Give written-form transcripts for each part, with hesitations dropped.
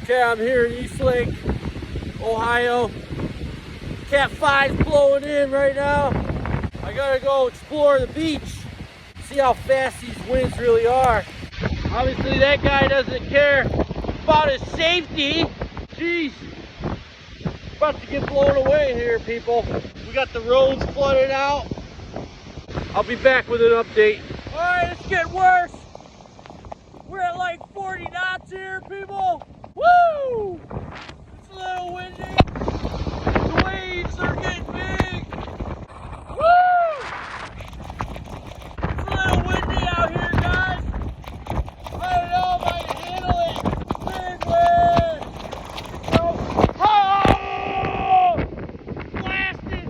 Okay, I'm here in East Lake, Ohio. Cat 5's blowing in right now. I gotta go explore the beach, see how fast these winds really are. Obviously that guy doesn't care about his safety. Jeez, about to get blown away here, people. We got the roads flooded out. I'll be back with an update. All right, it's getting worse. We're at like 40 knots here, people. Woo! It's a little windy. The waves are getting big. Woo! It's a little windy out here, guys. I don't know if I can handle it. Big wind. Oh! Blasted.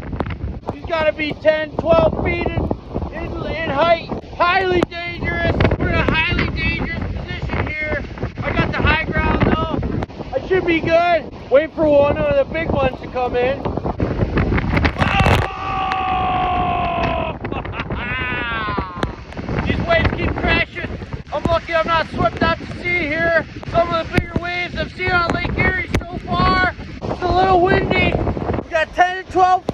He's got to be 10, 12 feet in height. Highly dangerous. We're in a highly dangerous position here. I got the high ground though. I should be good. Wait for one of the big ones to come in. Oh! These waves keep crashing. I'm lucky I'm not swept out to sea here. Some of the bigger waves I've seen on Lake Erie so far. It's a little windy. We got 10 to 12